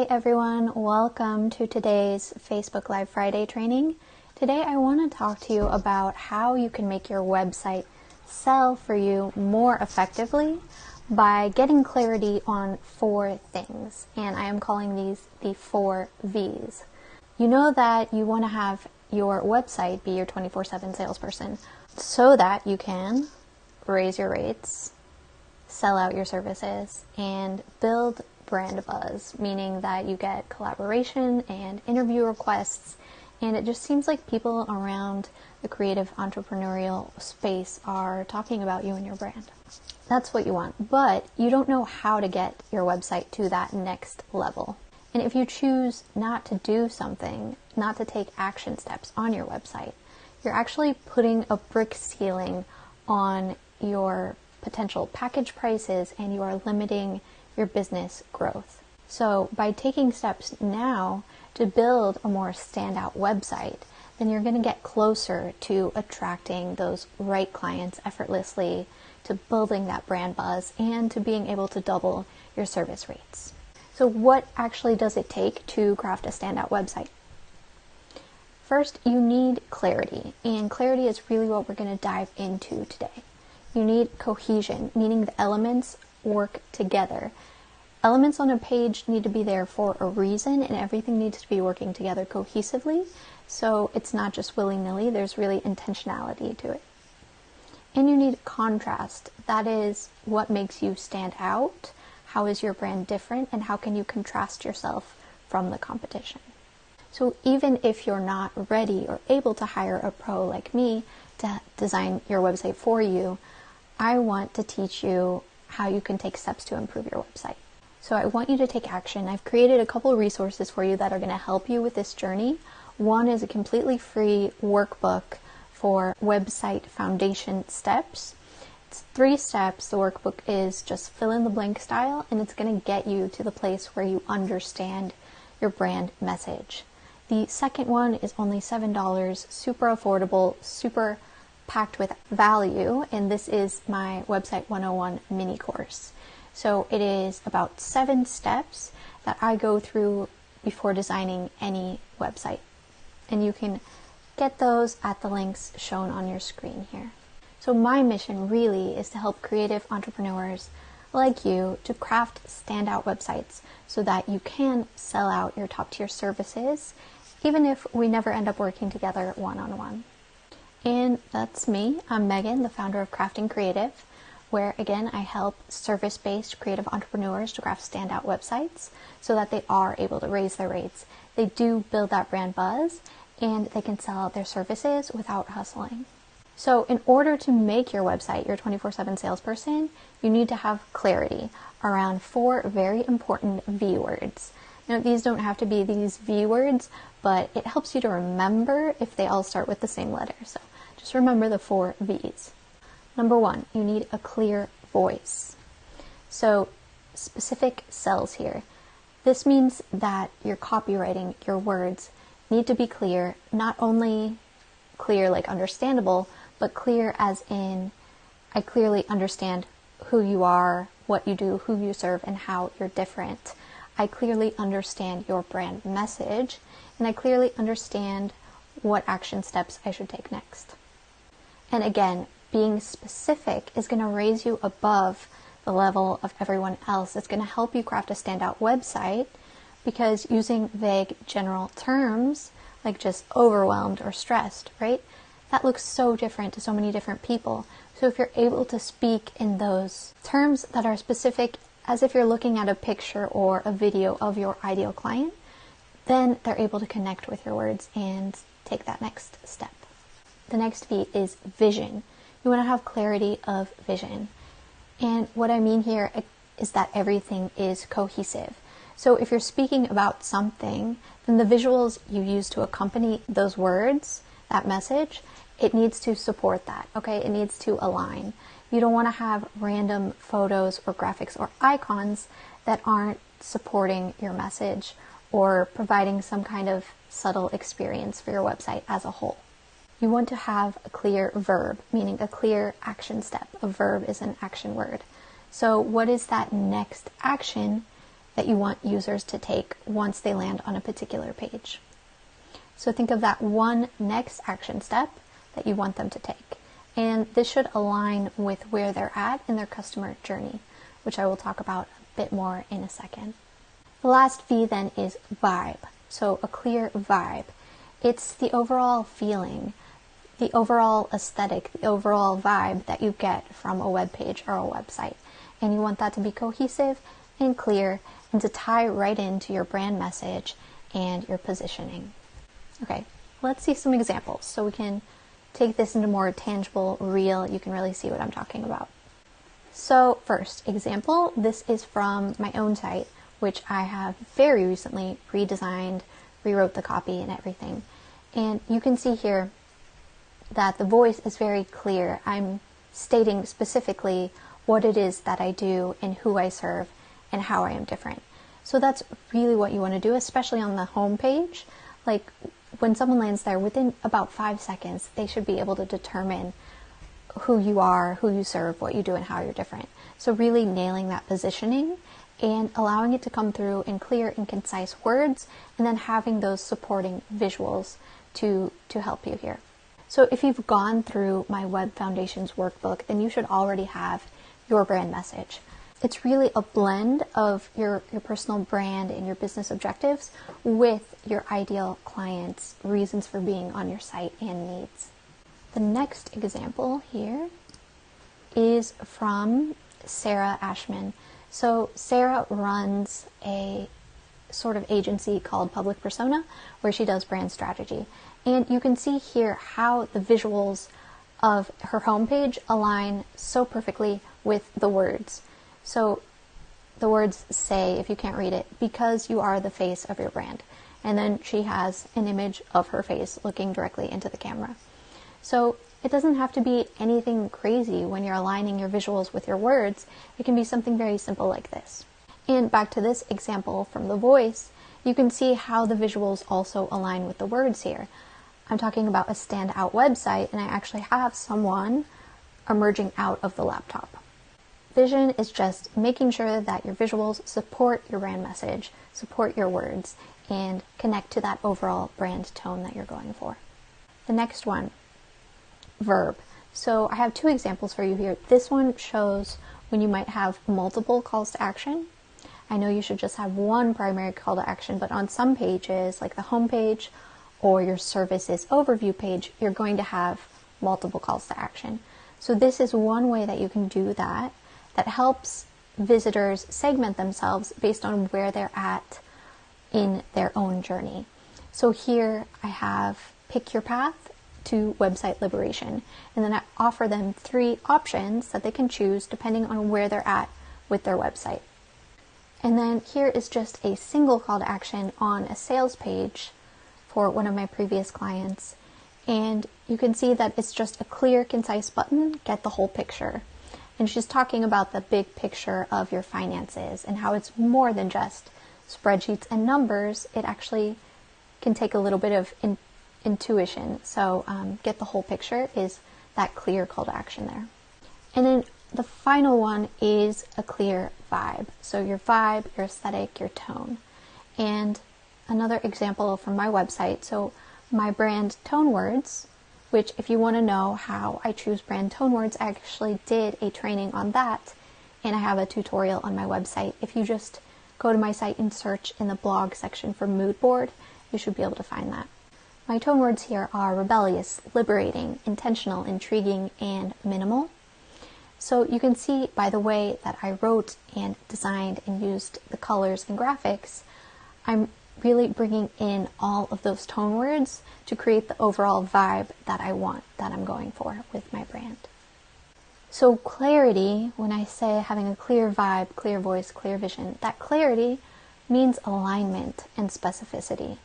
Hey everyone, welcome to today's Facebook Live Friday training. Today I want to talk to you about how you can make your website sell for you more effectively by getting clarity on 4 things. And I am calling these the 4 V's. You know that you want to have your website be your 24/7 salesperson so that you can raise your rates, sell out your services, and build brand buzz, meaning that you get collaboration and interview requests, and it just seems like people around the creative entrepreneurial space are talking about you and your brand. That's what you want, but you don't know how to get your website to that next level. And if you choose not to do something, not to take action steps on your website, you're actually putting a brick ceiling on your potential package prices, and you are limiting your business growth. So by taking steps now to build a more standout website, then you're going to get closer to attracting those right clients effortlessly, to building that brand buzz, and to being able to double your service rates. So what actually does it take to craft a standout website? First, you need clarity, and clarity is really what we're going to dive into today. You need cohesion, meaning the elements work together. Elements on a page need to be there for a reason, and everything needs to be working together cohesively, so it's not just willy-nilly, there's really intentionality to it. And you need contrast. That is what makes you stand out. How is your brand different, and how can you contrast yourself from the competition? So even if you're not ready or able to hire a pro like me to design your website for you, I want to teach you how you can take steps to improve your website. So I want you to take action. I've created a couple resources for you that are going to help you with this journey. One is a completely free workbook for website foundation steps. It's 3 steps. The workbook is just fill in the blank style, and it's going to get you to the place where you understand your brand message. The second one is only $7, super affordable, super packed with value, and this is my Website 101 mini course. So it is about 7 steps that I go through before designing any website, and you can get those at the links shown on your screen here. So my mission really is to help creative entrepreneurs like you to craft standout websites so that you can sell out your top tier services, even if we never end up working together one-on-one. And that's me. I'm Megan, the founder of Crafting Creative, where again I help service-based creative entrepreneurs to craft standout websites so that they are able to raise their rates. They do build that brand buzz, and they can sell out their services without hustling. So in order to make your website your 24/7 salesperson, you need to have clarity around 4 very important V words. Now, these don't have to be these V words, but it helps you to remember if they all start with the same letter. So just remember the 4 V's. Number 1, you need a clear voice. So specific sells here. This means that your copywriting, your words, need to be clear, not only clear like understandable, but clear as in I clearly understand who you are, what you do, who you serve, and how you're different. I clearly understand your brand message, and I clearly understand what action steps I should take next. And again, being specific is going to raise you above the level of everyone else. It's going to help you craft a standout website, because using vague general terms like just overwhelmed or stressed, right? That looks so different to so many different people. So if you're able to speak in those terms that are specific, as if you're looking at a picture or a video of your ideal client, then they're able to connect with your words and take that next step. The next V is vision. You want to have clarity of vision. And what I mean here is that everything is cohesive. So if you're speaking about something, then the visuals you use to accompany those words, that message, it needs to support that, okay? It needs to align. You don't want to have random photos or graphics or icons that aren't supporting your message or providing some kind of subtle experience for your website as a whole. You want to have a clear verb, meaning a clear action step. A verb is an action word. So what is that next action that you want users to take once they land on a particular page. So think of that one next action step that you want them to take. And this should align with where they're at in their customer journey, which I will talk about a bit more in a second. The last V then is vibe. So a clear vibe. It's the overall feeling, the overall aesthetic, the overall vibe that you get from a web page or a website. And you want that to be cohesive and clear and to tie right into your brand message and your positioning. Okay, let's see some examples so we can take this into more tangible, real, you can really see what I'm talking about. So first example, this is from my own site, which I have very recently redesigned, rewrote the copy and everything. And you can see here that the voice is very clear. I'm stating specifically what it is that I do and who I serve and how I am different. So that's really what you want to do, especially on the home page. Like when someone lands there, within about 5 seconds, they should be able to determine who you are, who you serve, what you do, and how you're different. So really nailing that positioning and allowing it to come through in clear and concise words, and then having those supporting visuals to help you here. So if you've gone through my Web Foundations workbook, then you should already have your brand message. It's really a blend of your personal brand and your business objectives with your ideal clients' reasons for being on your site and needs. The next example here is from Sarah Ashman. So Sarah runs a sort of agency called Public Persona where she does brand strategy. And you can see here how the visuals of her homepage align so perfectly with the words. So the words say, if you can't read it, because you are the face of your brand. And then she has an image of her face looking directly into the camera. So it doesn't have to be anything crazy when you're aligning your visuals with your words. It can be something very simple like this. And back to this example from the voice, you can see how the visuals also align with the words here. I'm talking about a standout website, and I actually have someone emerging out of the laptop. Vision is just making sure that your visuals support your brand message, support your words, and connect to that overall brand tone that you're going for. The next one, verb. So I have 2 examples for you here. This one shows when you might have multiple calls to action. I know you should just have one primary call to action, but on some pages, like the home page or your services overview page, you're going to have multiple calls to action. So this is one way that you can do that helps visitors segment themselves based on where they're at in their own journey. So here I have pick your path to website liberation, and then I offer them 3 options that they can choose depending on where they're at with their website. And then here is just a single call to action on a sales page for one of my previous clients, and you can see that it's just a clear, concise button, get the whole picture. And she's talking about the big picture of your finances and how it's more than just spreadsheets and numbers. It actually can take a little bit of intuition. So get the whole picture is that clear call to action there. And then the final one is a clear vibe. So your vibe, your aesthetic, your tone. And another example from my website. So my brand tone words, which if you want to know how I choose brand tone words, I actually did a training on that, and I have a tutorial on my website. If you just go to my site and search in the blog section for mood board, you should be able to find that. My tone words here are rebellious, liberating, intentional, intriguing, and minimal. So you can see by the way that I wrote and designed and used the colors and graphics, I'm really bringing in all of those tone words to create the overall vibe that I want, that I'm going for with my brand. So clarity, when I say having a clear vibe, clear voice, clear vision, that clarity means alignment and specificity.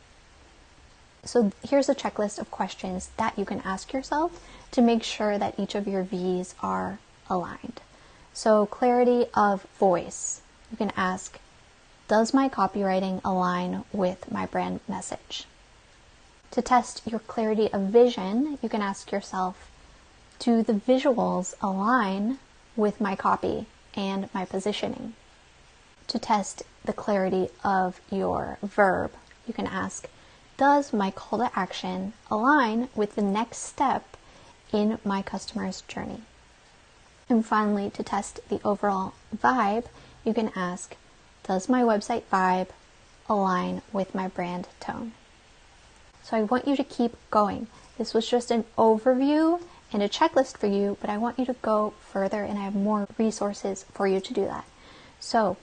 So here's a checklist of questions that you can ask yourself to make sure that each of your V's are aligned. So clarity of voice, you can ask, does my copywriting align with my brand message? To test your clarity of vision, you can ask yourself, do the visuals align with my copy and my positioning? To test the clarity of your verb. You can ask, does my call to action align with the next step in my customer's journey? And finally, to test the overall vibe, you can ask, does my website vibe align with my brand tone? So I want you to keep going. This was just an overview and a checklist for you, but I want you to go further, and I have more resources for you to do that. So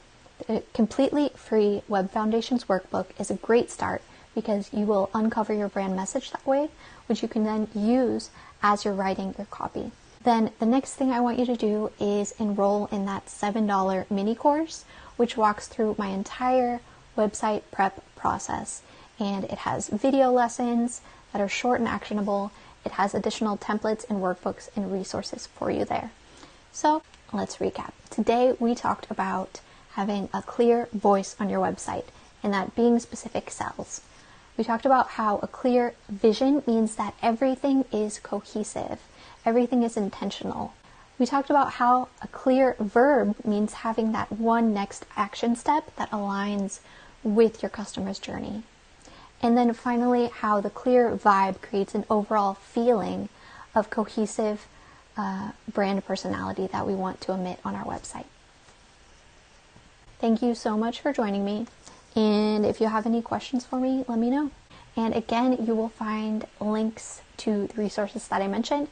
the completely free Web Foundations workbook is a great start because you will uncover your brand message that way, which you can then use as you're writing your copy. Then the next thing I want you to do is enroll in that $7 mini course, which walks through my entire website prep process. And it has video lessons that are short and actionable. It has additional templates and workbooks and resources for you there. So let's recap. Today we talked about having a clear voice on your website and that being specific sells. We talked about how a clear vision means that everything is cohesive, everything is intentional. We talked about how a clear verb means having that one next action step that aligns with your customer's journey. And then finally, how the clear vibe creates an overall feeling of cohesive brand personality that we want to emit on our website. Thank you so much for joining me. And if you have any questions for me, let me know. And again, you will find links to the resources that I mentioned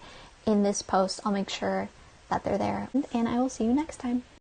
in this post. I'll make sure that they're there. And I will see you next time.